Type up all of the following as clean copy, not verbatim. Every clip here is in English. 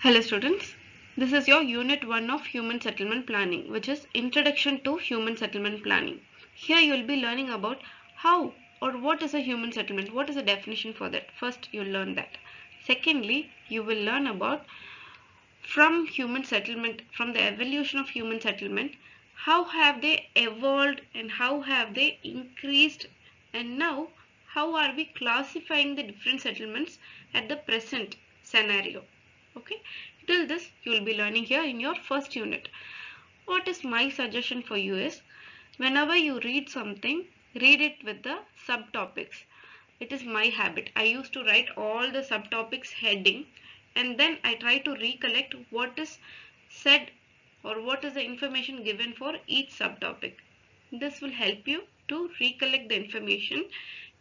Hello students, this is your unit 1 of human settlement planning, which is introduction to human settlement planning. Here you will be learning about how or what is a human settlement, what is the definition for that. First you will learn that. Secondly, you will learn about from human settlement, from the evolution of human settlement, how have they evolved and how have they increased, and now how are we classifying the different settlements at the present scenario. Okay, till this you will be learning here in your first unit. What is my suggestion for you is, whenever you read something, read it with the subtopics. It is my habit. I used to write all the subtopics heading, and then I try to recollect what is said or what is the information given for each subtopic. This will help you to recollect the information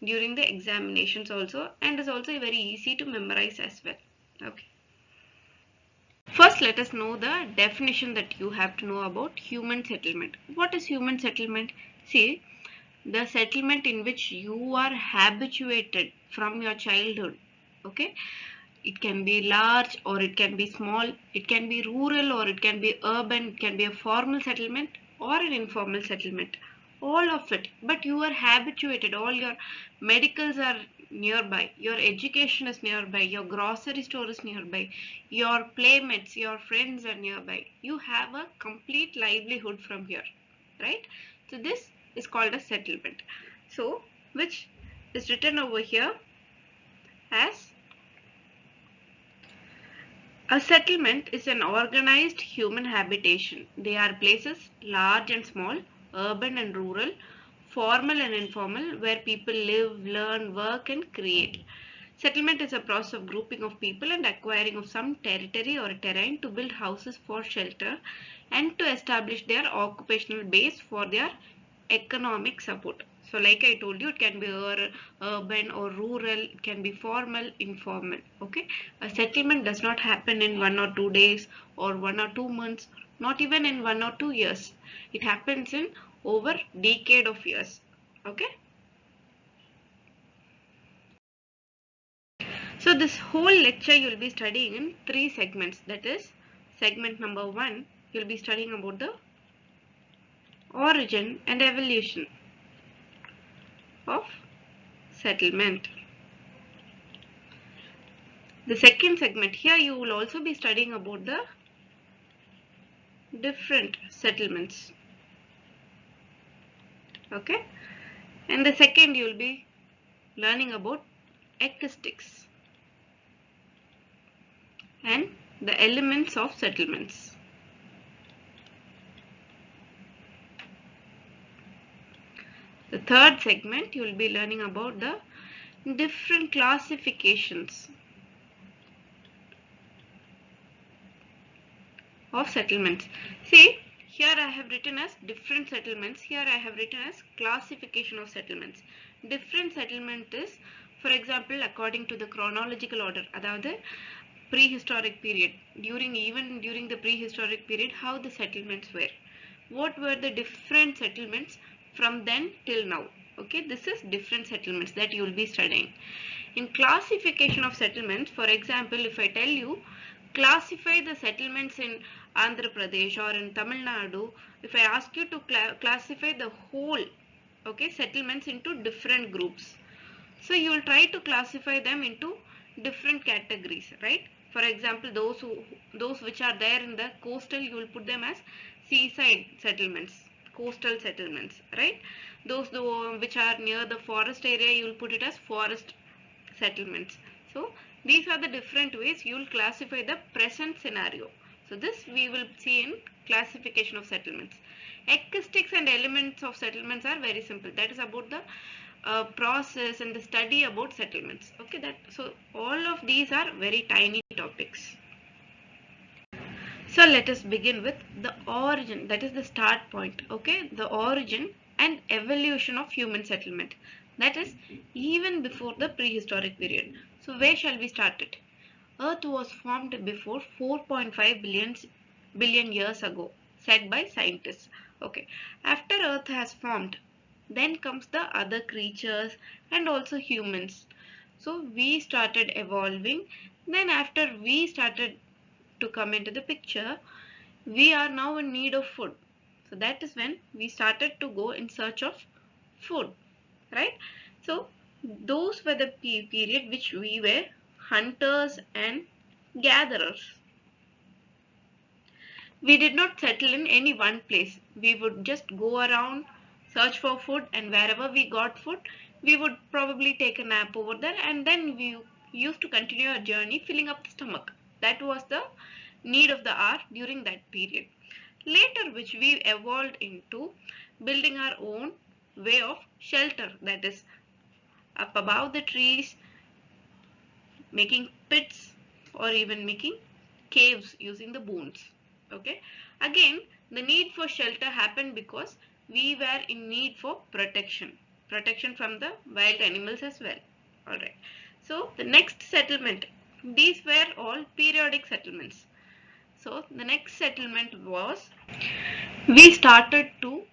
during the examinations also, and is also very easy to memorize as well. Okay. First, let us know the definition that you have to know about human settlement. What is human settlement? See, the settlement in which you are habituated from your childhood. Okay, it can be large or it can be small, it can be rural or it can be urban, it can be a formal settlement or an informal settlement, all of it. But you are habituated, all your medicals are nearby, your education is nearby, your grocery store is nearby, your playmates, your friends are nearby, you have a complete livelihood from here, right? So this is called a settlement. So which is written over here as, a settlement is an organized human habitation. They are places large and small, urban and rural, formal and informal, where people live, learn, work and create. Settlement is a process of grouping of people and acquiring of some territory or terrain to build houses for shelter and to establish their occupational base for their economic support. So like I told you, it can be urban or rural, it can be formal, informal. Okay, a settlement does not happen in 1 or 2 days or 1 or 2 months, not even in 1 or 2 years. It happens in over decade of years. Okay, so this whole lecture you will be studying in 3 segments. That is, segment number 1, you will be studying about the origin and evolution of settlement. The second segment, here you will also be studying about the different settlements. Okay, and the second you will be learning about acoustics and the elements of settlements. The third segment you will be learning about the different classifications of settlements. See, here I have written as different settlements, here I have written as classification of settlements. Different settlement is, for example, according to the chronological order, அதாவது prehistoric period, even during the prehistoric period, how the settlements were, what were the different settlements from then till now. Okay, this is different settlements that you will be studying. In classification of settlements, for example, if I tell you classify the settlements in Andhra Pradesh or in Tamil Nadu, if I ask you to classify the whole, okay, settlements into different groups, so you will try to classify them into different categories, right? For example, those which are there in the coastal, you will put them as seaside settlements, coastal settlements, right? Those which are near the forest area, you will put it as forest settlements. So these are the different ways you will classify the present scenario. So this we will see in classification of settlements. Acoustics and elements of settlements are very simple. That is about the process and the study about settlements. Okay, that so all of these are very tiny topics. So let us begin with the origin, that is the start point. Okay, the origin and evolution of human settlement, that is even before the prehistoric period. So where shall we start it? Earth was formed before 4.5 billion years ago, said by scientists. Okay, after Earth has formed, then comes the other creatures and also humans. So we started evolving. Then after we started to come into the picture, we are now in need of food. So that is when we started to go in search of food, right? So those were the period which we were hunters and gatherers. We did not settle in any one place. We would just go around, search for food, and wherever we got food, we would probably take a nap over there, and then we used to continue our journey filling up the stomach. That was the need of the hour during that period. Later, which we evolved into building our own way of shelter, that is up above the trees, making pits, or even making caves using the bones. Okay, again the need for shelter happened because we were in need for protection from the wild animals as well. All right, so the next settlement, these were all periodic settlements. So the next settlement was, we started to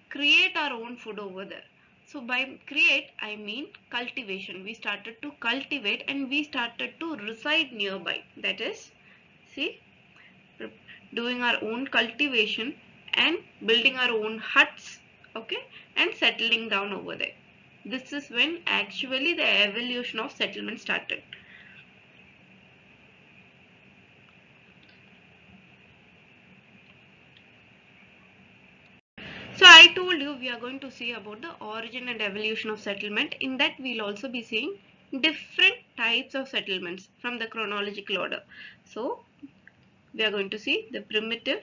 create our own food over there. So by create, I mean cultivation. We started to cultivate and we started to reside nearby. That is, see, doing our own cultivation and building our own huts, okay, and settling down over there. This is when actually the evolution of settlement started. So I told you we are going to see about the origin and evolution of settlement. In that we'll also be seeing different types of settlements from the chronological order. So we are going to see the primitive,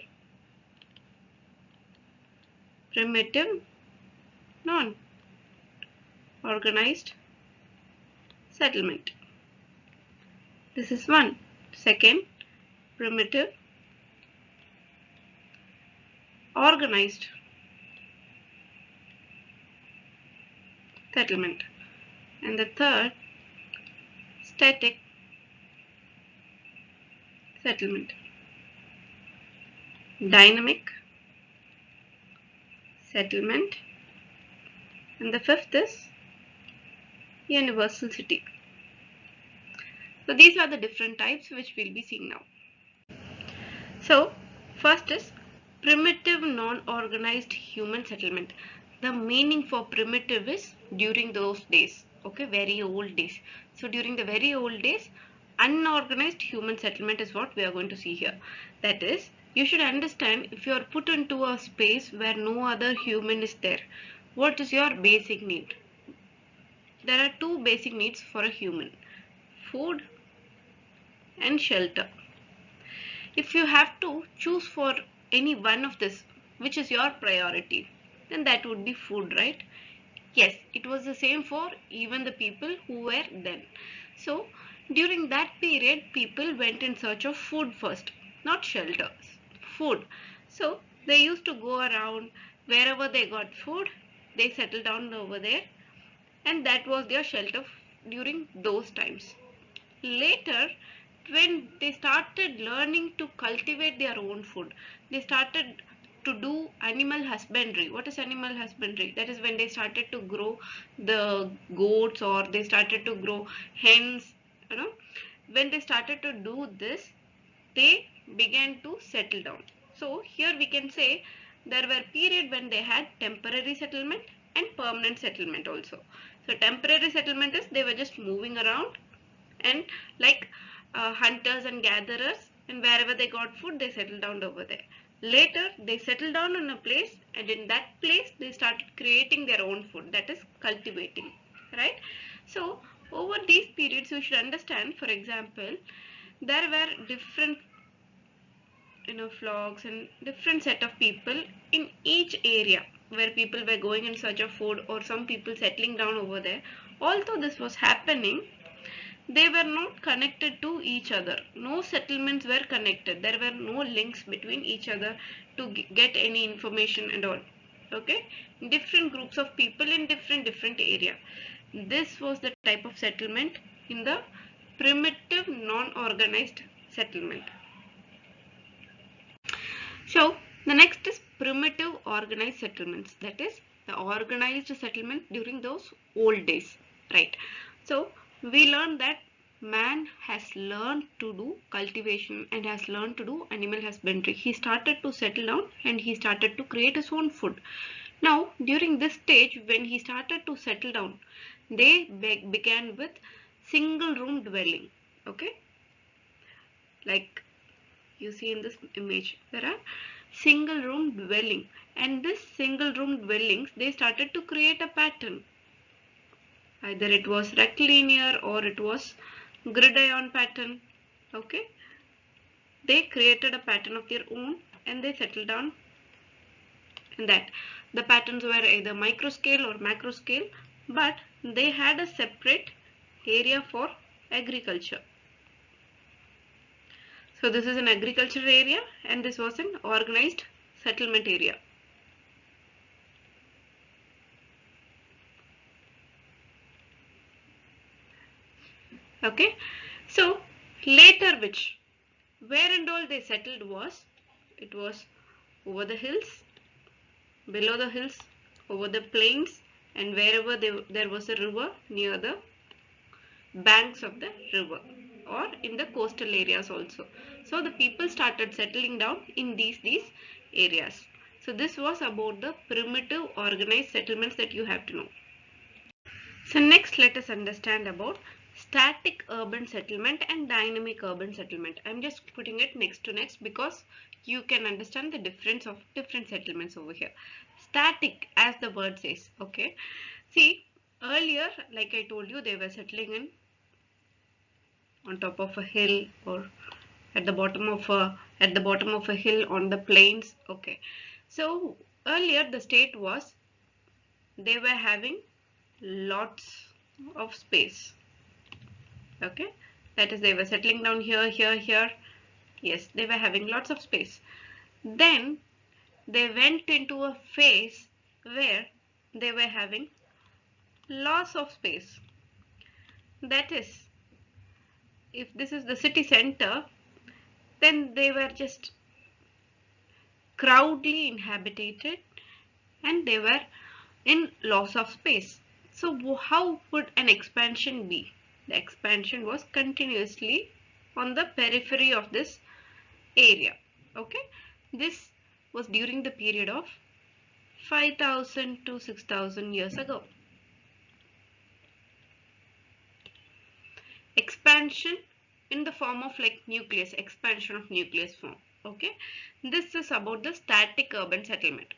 non-organized settlement. This is one. Second, primitive, organized settlement. And the third, static settlement. Dynamic settlement. And the fifth is universal city. So these are the different types which we'll be seeing now. So first is primitive non-organized human settlement. The meaning for primitive is during those days, okay, very old days. So during the very old days, unorganized human settlement is what we are going to see here. That is, you should understand, if you are put into a space where no other human is there, what is your basic need? There are two basic needs for a human: food and shelter. If you have to choose for any one of this, which is your priority, then that would be food, right? Yes, it was the same for even the people who were then. So during that period, people went in search of food first, not shelters, food. So they used to go around, wherever they got food, they settled down over there, and that was their shelter during those times. Later, when they started learning to cultivate their own food, they started to do animal husbandry. What is animal husbandry? That is when they started to grow the goats, or they started to grow hens, you know. When they started to do this, they began to settle down. So here we can say there were periods when they had temporary settlement and permanent settlement also. So temporary settlement is they were just moving around and like hunters and gatherers, and wherever they got food they settled down over there. Later they settled down in a place, and in that place they started creating their own food, that is cultivating, right? So over these periods you should understand, for example, there were different flocks and different set of people in each area where people were going in search of food, or some people settling down over there. Although this was happening, they were not connected to each other. No settlements were connected. There were no links between each other to get any information and all. Okay, different groups of people in different area. This was the type of settlement in the primitive non-organized settlement. So the next is primitive organized settlements. That is the organized settlement during those old days, right? So we learned that man has learned to do cultivation and has learned to do animal husbandry. He started to settle down and he started to create his own food. Now, during this stage, when he started to settle down, they began with single room dwelling. Okay, like you see in this image, there are single room dwelling, and this single room dwellings, they started to create a pattern. Either it was rectilinear or it was gridiron pattern. Okay, they created a pattern of their own and they settled down in that. The patterns were either micro scale or macro scale, but they had a separate area for agriculture. So this is an agricultural area and this was an organized settlement area. Okay, so later where and all they settled was, it was over the hills, below the hills, over the plains, and wherever there was a river, near the banks of the river or in the coastal areas also. So the people started settling down in these areas. So this was about the primitive organized settlements that you have to know. So next let us understand about static urban settlement and dynamic urban settlement. I'm just putting it next to next because you can understand the difference of different settlements over here. Static, as the word says. Okay, see, earlier, like I told you, they were settling in on top of a hill or at the bottom of a hill on the plains. Okay, so earlier the state was, they were having lots of space. Okay, that is, they were settling down here, here. Yes, they were having lots of space. Then they went into a phase where they were having loss of space. That is, if this is the city center, then they were just crowdly inhabited and they were in loss of space. So how would an expansion be? The expansion was continuously on the periphery of this area. Okay, this was during the period of 5,000 to 6,000 years ago. Expansion in the form of like nucleus, expansion of nucleus form. Okay, this is about the static urban settlement.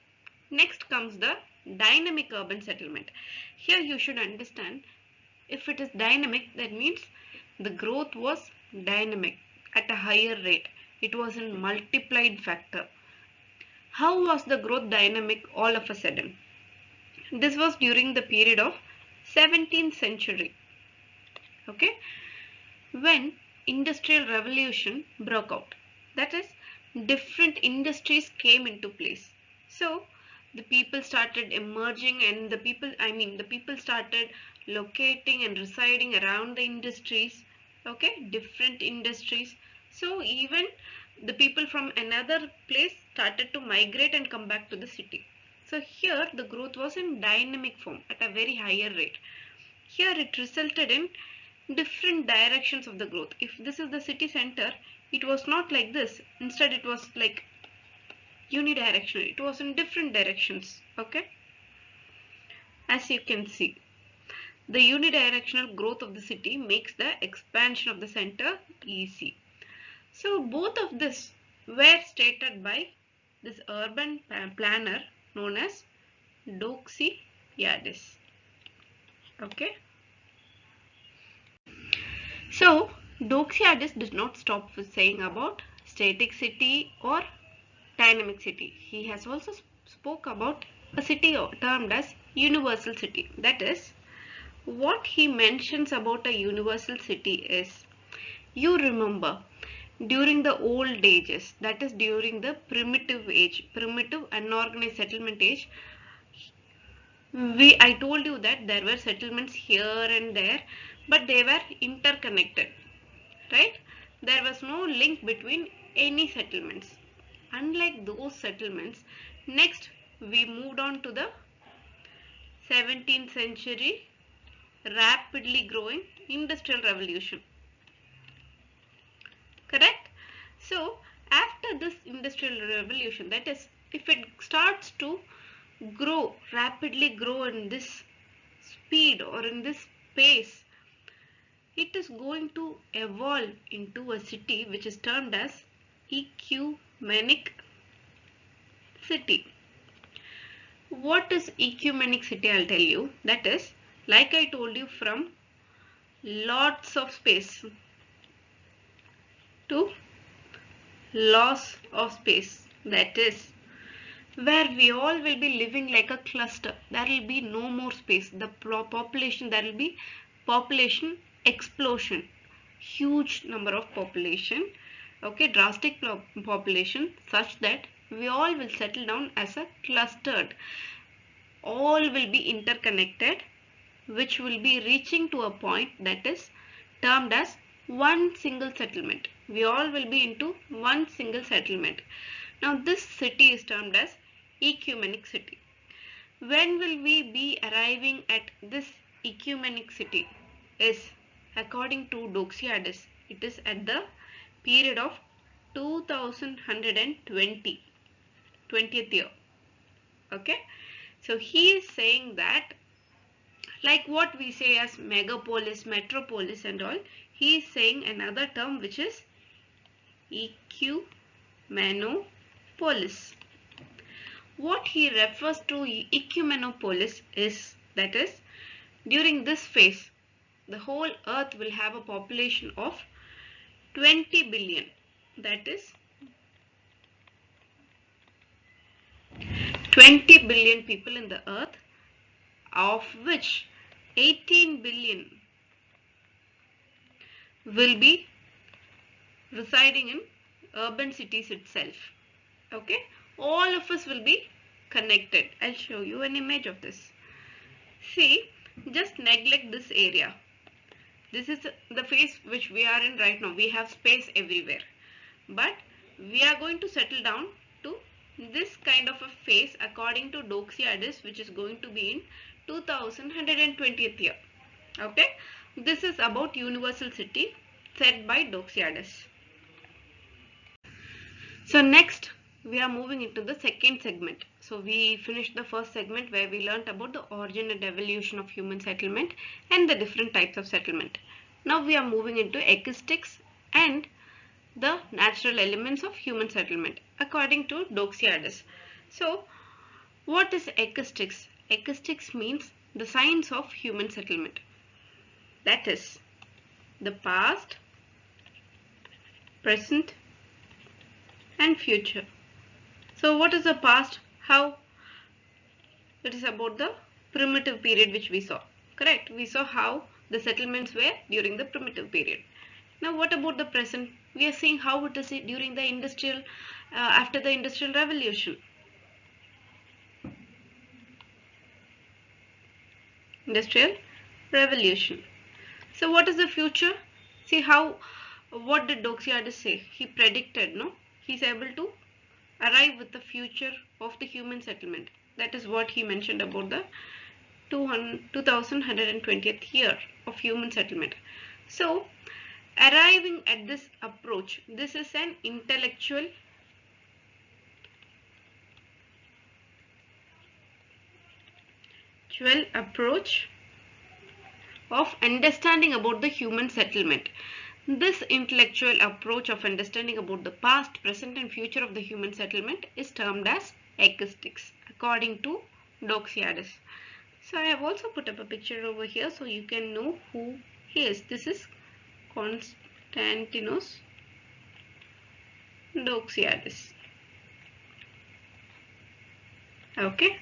Next comes the dynamic urban settlement. Here you should understand, if it is dynamic, that means the growth was dynamic at a higher rate. It was in multiplied factor. How was the growth dynamic all of a sudden? This was during the period of 17th century. Okay, when industrial revolution broke out. That is, different industries came into place. So the people started emerging and the people started locating and residing around the industries. Okay, different industries. So even the people from another place started to migrate and come back to the city. So here the growth was in dynamic form at a very higher rate. Here it resulted in different directions of the growth. If this is the city center, it was not like this. Instead it was like unidirectional. It was in different directions. Okay, as you can see, the unidirectional growth of the city makes the expansion of the center easy. So both of this were stated by this urban planner known as Doxiadis. Okay, so Doxiadis did not stop with saying about static city or dynamic city. He has also spoke about a city termed as universal city. That is, what he mentions about a universal city is, you remember, during the old ages, that is during the primitive age, primitive unorganized settlement age, I told you that there were settlements here and there, but they were interconnected, right? There was no link between any settlements. Unlike those settlements, next we moved on to the 17th century rapidly growing industrial revolution. correct? So after this industrial revolution, that is, if it starts to grow, rapidly grow in this speed or in this pace, it is going to evolve into a city which is termed as ecumenic city. What is ecumenic city? I'll tell you. That is, like I told you, from lots of space to loss of space. That is, where we all will be living like a cluster. There will be no more space. The population, there will be population explosion. Huge number of population. Okay, drastic population, such that we all will settle down as a clustered. All will be interconnected, which will be reaching to a point that is termed as one single settlement. We all will be into one single settlement. Now this city is termed as ecumenic city. When will we be arriving at this ecumenic city? Is according to Doxiadis, it is at the period of 2120, 20th year. Okay, so he is saying that, like what we say as megapolis, metropolis and all, he is saying another term which is ecumenopolis. What he refers to ecumenopolis is, that is, during this phase, the whole earth will have a population of 20 billion. That is 20 billion people in the earth, of which 18 billion will be residing in urban cities itself. Okay, all of us will be connected. I'll show you an image of this. See, just neglect this area. This is the phase which we are in right now. We have space everywhere, but we are going to settle down to this kind of a phase according to Doxiadis, which is going to be in 2120th year. Okay, this is about universal city said by Doxiadis. So next we are moving into the second segment. So we finished the first segment where we learnt about the origin and evolution of human settlement and the different types of settlement. Now we are moving into acoustics and the natural elements of human settlement according to Doxiadis. So what is acoustics? Acoustics means the science of human settlement. That is the past, present and future. So what is the past? How? It is about the primitive period which we saw. Correct? We saw how the settlements were during the primitive period. Now what about the present? We are seeing how it is during the industrial, after the industrial revolution. Industrial revolution. So what is the future? See how, what did Doxiadis say? He predicted, no? He's able to arrive with the future of the human settlement. That is what he mentioned about the 2120th year of human settlement. So arriving at this approach, this is an intellectual approach of understanding about the human settlement. This intellectual approach of understanding about the past, present and future of the human settlement is termed as acoustics according to Doxiadis. So I have also put up a picture over here so you can know who he is. This is Konstantinos Doxiadis. Okay.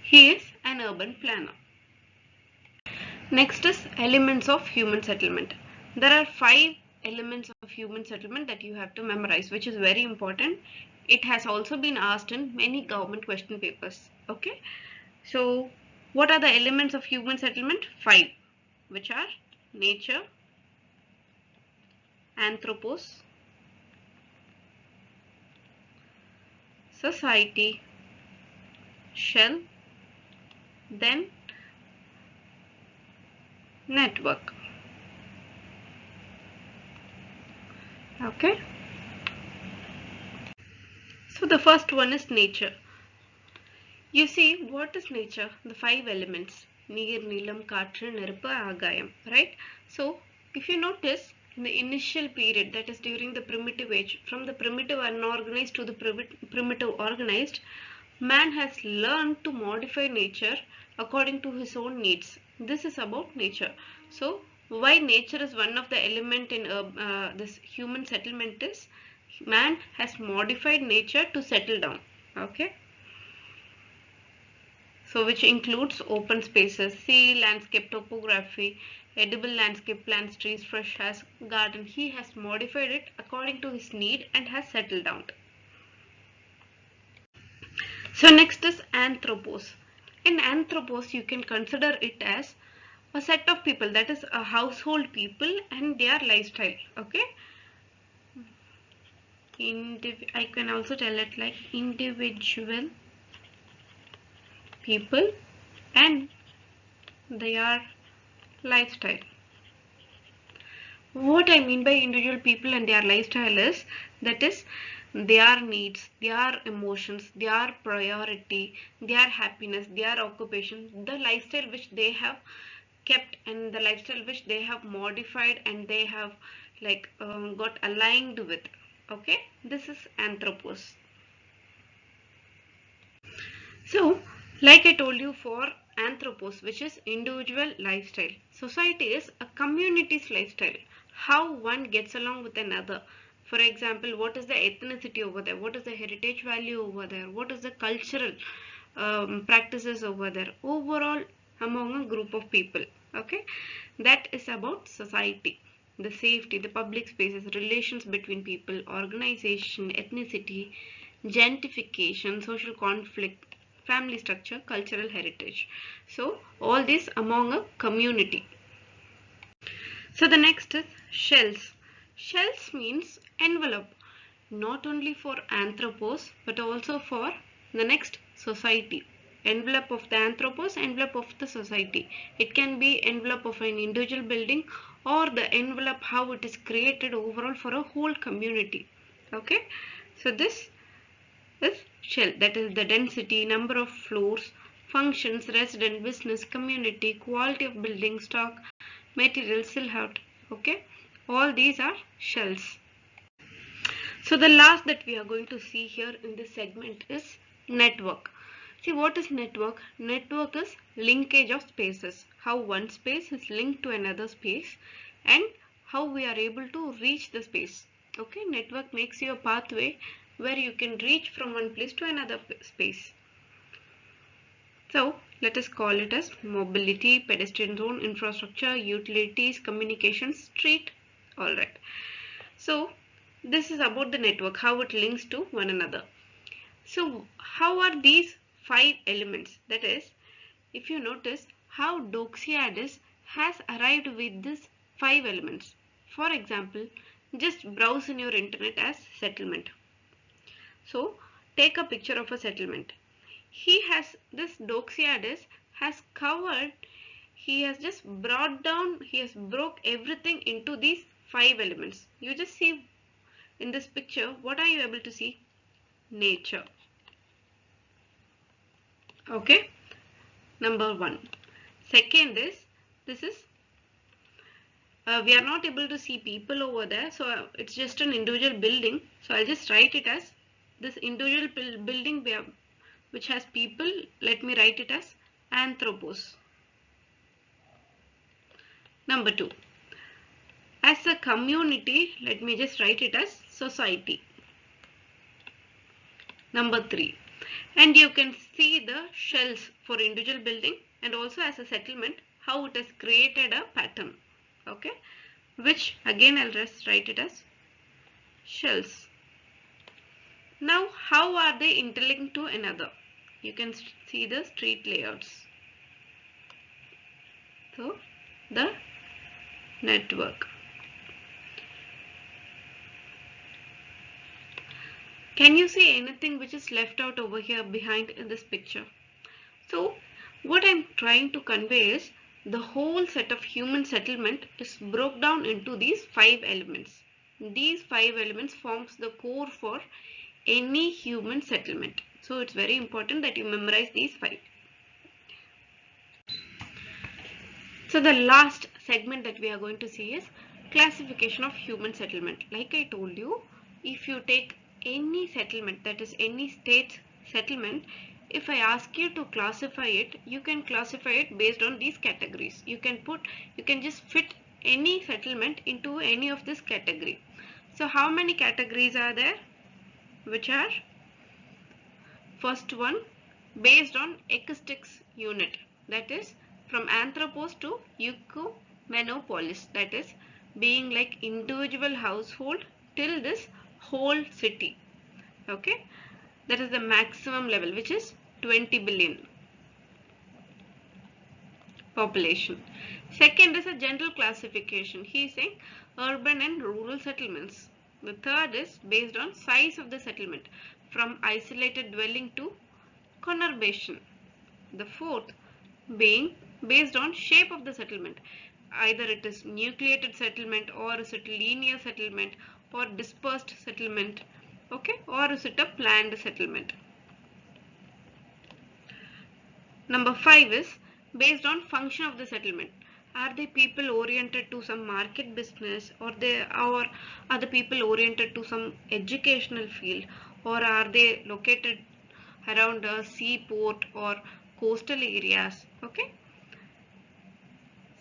He is an urban planner. Next is elements of human settlement. There are 5 elements of human settlement that you have to memorize, which is very important. It has also been asked in many government question papers. Okay. So what are the elements of human settlement? 5, which are nature, anthropos, society, shell, then network. Okay. So the first one is nature. You see, what is nature? The five elements. Neer, Neelam, Katra, Nirpa, Agayam. Right? So, if you notice, in the initial period, that is during the primitive age, from the primitive unorganized to the primitive organized, man has learned to modify nature according to his own needs. This is about nature. So, why nature is one of the element in this human settlement is man has modified nature to settle down. Okay. So which includes open spaces, sea, landscape, topography, edible landscape, plants, trees, fresh as garden. He has modified it according to his need and has settled down. So next is anthropos. In anthropos, you can consider it as a set of people, that is a household people and their lifestyle. Okay. I can also tell it like individual people and their lifestyle. What I mean by individual people and their lifestyle is that is their needs, their emotions, their priority, their happiness, their occupation, the lifestyle which they have kept and the lifestyle which they have modified and they have like got aligned with. Okay, this is anthropos. So, like I told you, for anthropos, which is individual lifestyle, society is a community's lifestyle, how one gets along with another. For example, what is the ethnicity over there? What is the heritage value over there? What is the cultural practices over there? Overall, among a group of people. Okay, that is about society. The safety, the public spaces, relations between people, organization, ethnicity, gentrification, social conflict, family structure, cultural heritage. So all this among a community. So the next is shells. Shells means envelope, not only for anthropos but also for the next society. Envelope of the anthropos, envelope of the society. It can be envelope of an individual building or the envelope how it is created overall for a whole community. Okay, so this is shell, that is the density, number of floors, functions, resident, business, community, quality of building, stock, material, silhouette. Okay, all these are shells. So the last that we are going to see here in this segment is network. See, what is network? Network is linkage of spaces, how one space is linked to another space and how we are able to reach the space. Okay, network makes you a pathway where you can reach from one place to another space. So let us call it as mobility, pedestrian zone, infrastructure, utilities, communications, street. Alright. So this is about the network, how it links to one another. So how are these five elements? That is, if you notice how Doxiadis has arrived with these five elements. For example, just browse in your internet as settlement. So take a picture of a settlement. He has this Doxiadis has covered, he has just brought down, he has broke everything into these five elements. You just see in this picture, what are you able to see? Nature. Okay, number one. Second is, this is we are not able to see people over there, so it's just an individual building. So I'll just write it as this individual building which has people. Let me write it as anthropos. Number two, as a community, let me just write it as society. Number three, and you can see the shells for individual building and also as a settlement how it has created a pattern. Okay, which again I'll just write it as shells. Now how are they interlinked to another? You can see the street layouts. So the network. Can you see anything which is left out over here behind in this picture? So what I'm trying to convey is the whole set of human settlement is broke down into these five elements. these 5 elements forms the core for any human settlement. So it's very important that you memorize these 5. So the last segment that we are going to see is classification of human settlement. Like I told you, if you take any settlement, that is any state settlement, if I ask you to classify it, you can classify it based on these categories. You can just fit any settlement into any of this category. So how many categories are there? Which are, first one, based on acoustics unit, that is from anthropos to ecumenopolis, that is being like individual household till this whole city. Okay, that is the maximum level, which is 20 billion population. Second is a general classification. He is saying urban and rural settlements. The third is based on size of the settlement, from isolated dwelling to conurbation. The fourth being based on shape of the settlement. Either it is nucleated settlement, or is it linear settlement, or dispersed settlement, okay, or is it a planned settlement. Number 5 is based on function of the settlement. Are the people oriented to some market business, or are the people oriented to some educational field, or are they located around a seaport or coastal areas? Okay.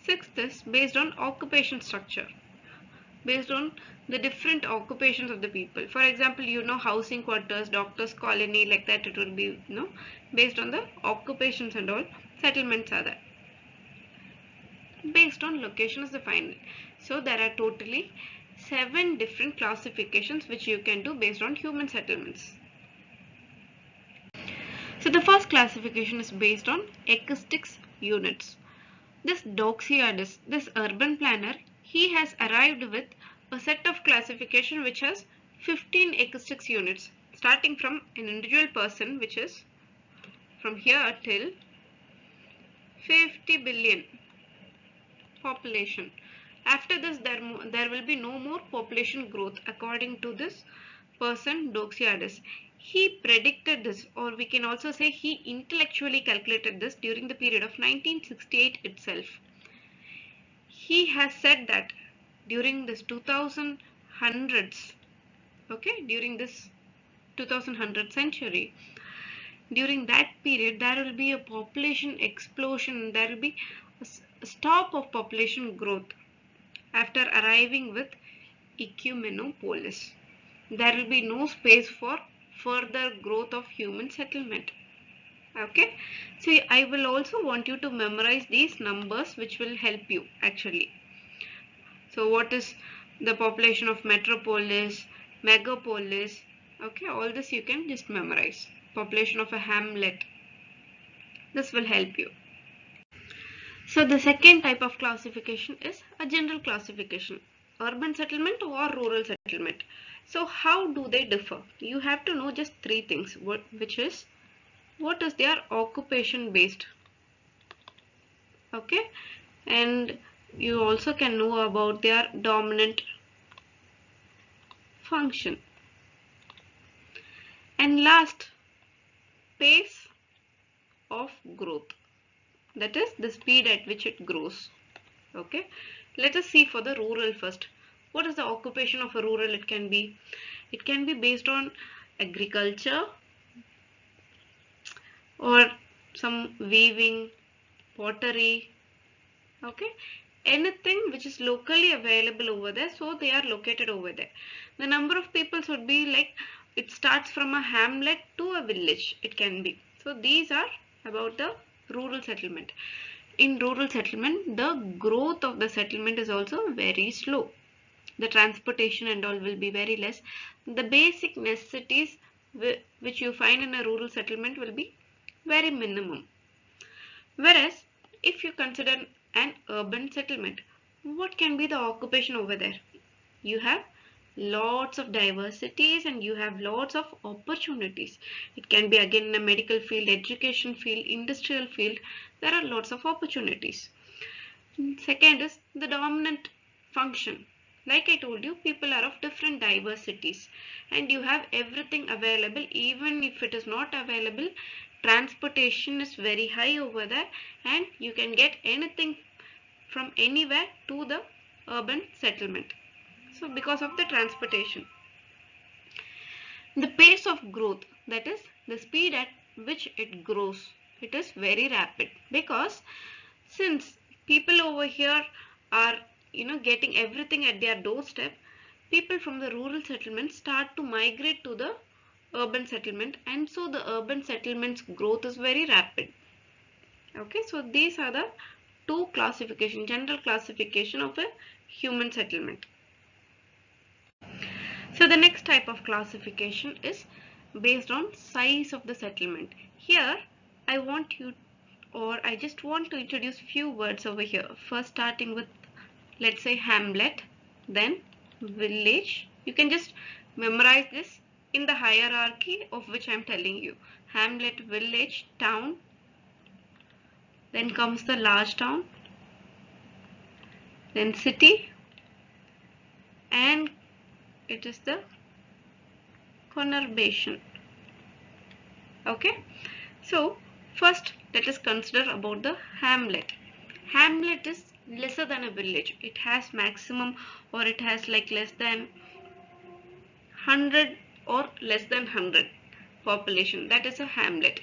Sixth is based on occupation structure, based on the different occupations of the people. For example, housing quarters, doctors colony, like that it will be, based on the occupations and all. Settlements are there. Based on location is the final. So there are totally 7 different classifications which you can do based on human settlements. So the first classification is based on acoustics units. This Doxiadis, this urban planner, he has arrived with a set of classification which has 15 acoustics units, starting from an individual person, which is from here till 50 billion population. After this, there will be no more population growth, according to this person Doxiadis. He predicted this, or we can also say he intellectually calculated this during the period of 1968 itself. He has said that during this 2100s, okay, during this 2100th century, during that period there will be a population explosion, there will be a stop of population growth after arriving with ecumenopolis. There will be no space for further growth of human settlement. Okay, so I will also want you to memorize these numbers, which will help you actually. So what is the population of metropolis, megapolis? Okay, all this you can just memorize. Population of a hamlet. This will help you. So the second type of classification is a general classification. Urban settlement or rural settlement. So how do they differ? You have to know just 3 things, which is what is their occupation based, okay, and you also can know about their dominant function, and last, pace of growth, that is the speed at which it grows. Okay, let us see for the rural first. What is the occupation of a rural? It can be based on agriculture, or some weaving, pottery, okay, anything which is locally available over there, so they are located over there. The number of people would be like, it starts from a hamlet to a village, it can be. So these are about the rural settlement. In rural settlement, the growth of the settlement is also very slow. The transportation and all will be very less. The basic necessities which you find in a rural settlement will be very minimum. Whereas if you consider an urban settlement, what can be the occupation over there? You have lots of diversities and you have lots of opportunities. It can be again in a medical field, education field, industrial field. There are lots of opportunities. Second is the dominant function. Like I told you, people are of different diversities and you have everything available. Even if it is not available, transportation is very high over there and you can get anything from anywhere to the urban settlement. So because of the transportation, the pace of growth, that is the speed at which it grows, it is very rapid, because since people over here are getting everything at their doorstep, people from the rural settlements start to migrate to the urban settlement, and so the urban settlements growth is very rapid. Okay, so these are the two classification, general classification of a human settlement. So the next type of classification is based on size of the settlement. Here I want you, or I just want to introduce few words over here. First starting with, let's say, hamlet, then village. You can just memorize this in the hierarchy of which I am telling you. Hamlet, village, town, then comes the large town, then city, and it is the conurbation. Okay, so first let us consider about the hamlet. Hamlet is lesser than a village. It has maximum, or it has like less than 100 or less than 100 population. That is a hamlet.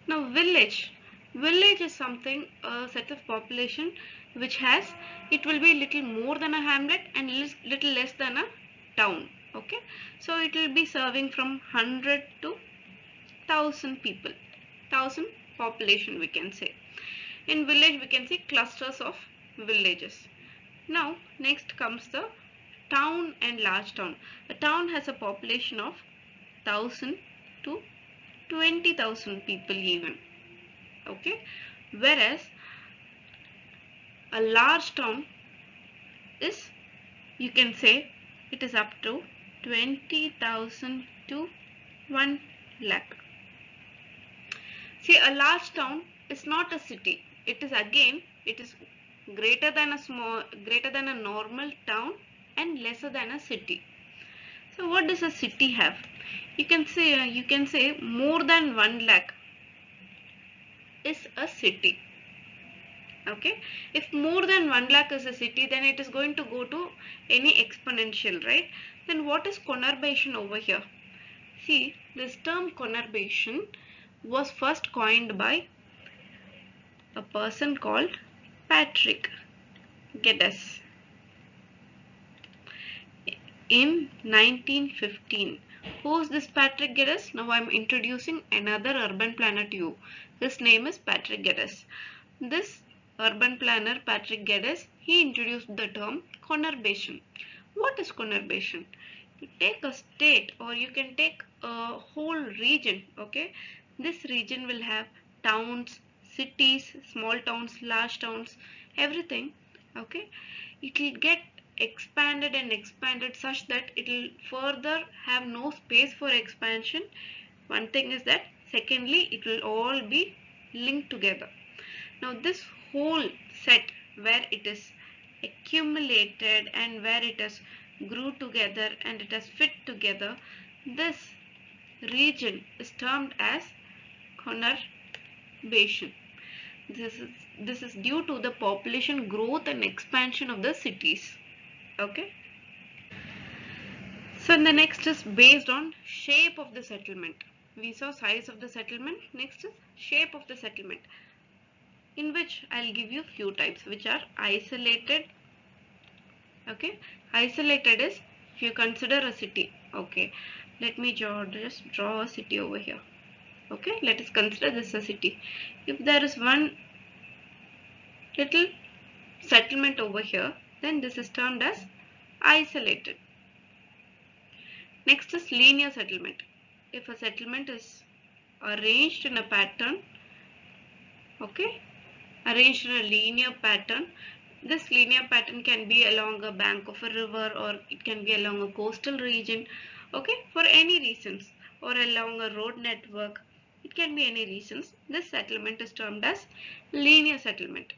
Now village is something, a set of population which has, it will be little more than a hamlet and little less than a town. Okay, so it will be serving from 100 to 1000 people, 1000 population we can say. In village we can see clusters of villages. Now next comes the town and large town. A town has a population of 1000 to 20,000 people even. Okay, whereas a large town is, you can say, it is up to 20,000 to 1 lakh. See, a large town is not a city. It is again, it is greater than a normal town and lesser than a city. So what does a city have? You can say more than 1 lakh is a city. Okay, if more than 1 lakh is a city, then it is going to go to any exponential, right? Then what is conurbation over here? See, this term conurbation was first coined by a person called Patrick Geddes in 1915. Who is this Patrick Geddes? Now I am introducing another urban planner to you. His name is Patrick Geddes. This urban planner Patrick Geddes, he introduced the term conurbation. What is conurbation? You take a state, or you can take a whole region. Okay, this region will have towns, cities, small towns, large towns, everything. Okay, it will get expanded and expanded such that it will further have no space for expansion. One thing is that. Secondly, it will all be linked together. Now this whole set where it is accumulated and where it has grew together and it has fit together, this region is termed as conurbation. This is due to the population growth and expansion of the cities. Okay. So the next is based on shape of the settlement. We saw size of the settlement. Next is shape of the settlement, in which I'll give you few types, which are isolated. Okay, isolated is if you consider a city. Okay, let me just draw a city over here. Okay, let us consider this a city. If there is one little settlement over here, then this is termed as isolated. Next is linear settlement. If a settlement is arranged in a pattern, okay, arranged in a linear pattern, this linear pattern can be along a bank of a river, or it can be along a coastal region, okay, for any reasons, or along a road network. It can be any reasons. This settlement is termed as linear settlement.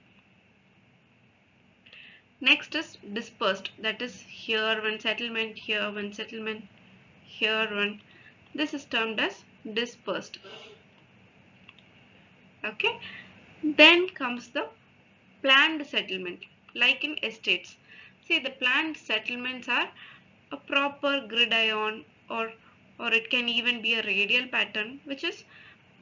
Next is dispersed, that is here one settlement, here one settlement, here one. This is termed as dispersed. Okay. Then comes the planned settlement, like in estates. See, the planned settlements are a proper gridiron, or it can even be a radial pattern, which is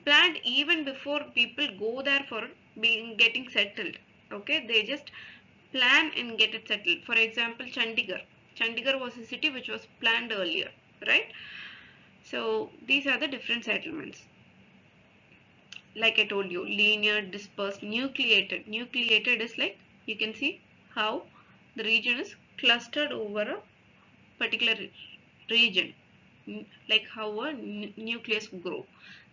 planned even before people go there for being getting settled. Okay, they just plan and get it settled. For example, Chandigarh was a city which was planned earlier, right? So these are the different settlements. Like I told you, linear, dispersed, nucleated. Nucleated is like, you can see how the region is clustered over a particular region, like how a nucleus grow.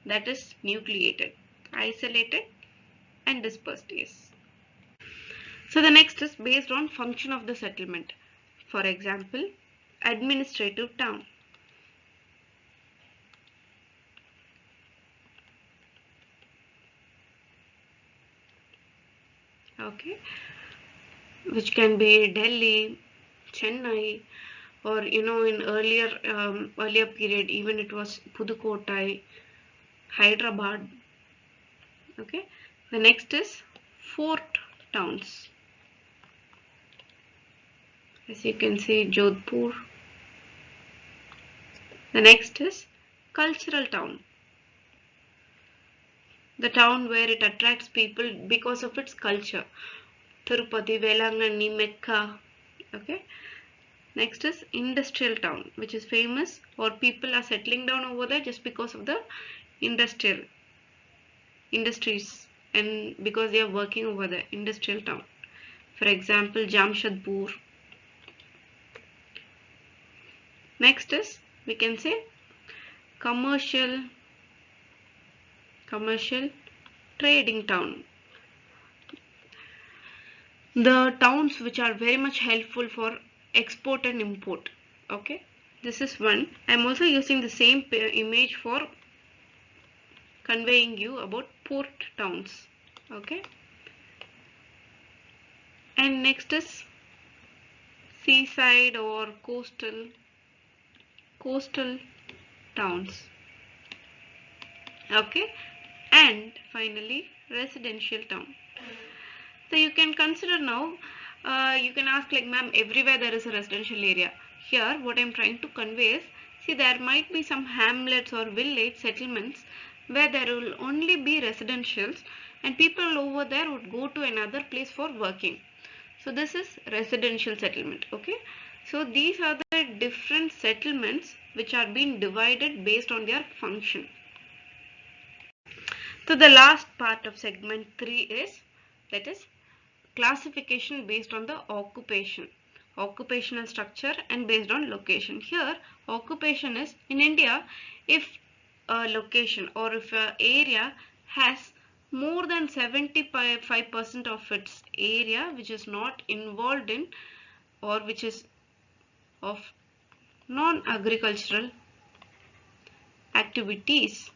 That is nucleated. Isolated and dispersed, yes. So the next is based on function of the settlement. For example, administrative town. Okay, which can be Delhi, Chennai, or in earlier period even it was Pudukottai, Hyderabad. Okay, the next is fort towns. As you can see, Jodhpur. The next is cultural town, the town where it attracts people because of its culture. Tirupati, Velanganni, Mecca. Okay. Next is industrial town, which is famous, or people are settling down over there just because of the industrial industries, and because they are working over there. Industrial town. For example, Jamshedpur. Next is, we can say, commercial trading town. The towns which are very much helpful for export and import. Okay, this is one. I'm also using the same image for conveying you about port towns. Okay, and next is seaside or coastal towns. Okay, and finally residential town. So you can consider now, you can ask like, ma'am, everywhere there is a residential area. Here what I'm trying to convey is, see, there might be some hamlets or village settlements where there will only be residentials, and people over there would go to another place for working. So this is residential settlement. Okay, so these are the different settlements which are being divided based on their function. So the last part of segment 3 is, that is, classification based on the occupational structure and based on location. Here occupation is, in India, if a location or if an area has more than 75% of its area which is not involved in, or which is of non-agricultural activities,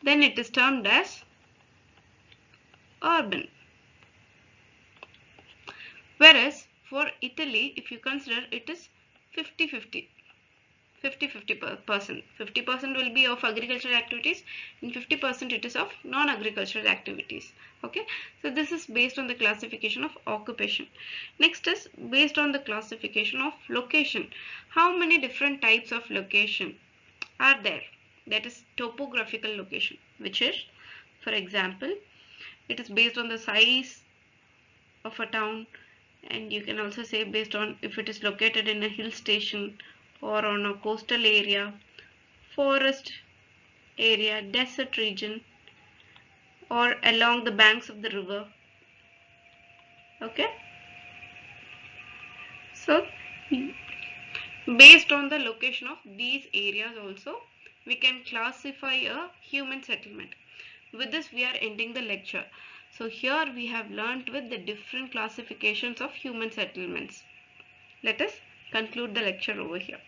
then it is termed as urban. Whereas for Italy, if you consider, it is 50-50. 50% 50% will be of agricultural activities, and 50% it is of non-agricultural activities. Okay, so this is based on the classification of occupation. Next is based on the classification of location. How many different types of location are there? That is topographical location, which is, for example, it is based on the size of a town, and you can also say based on if it is located in a hill station or on a coastal area, forest area, desert region, or along the banks of the river. Okay, so based on the location of these areas also, we can classify a human settlement. With this we are ending the lecture. So here we have learnt with the different classifications of human settlements. Let us conclude the lecture over here.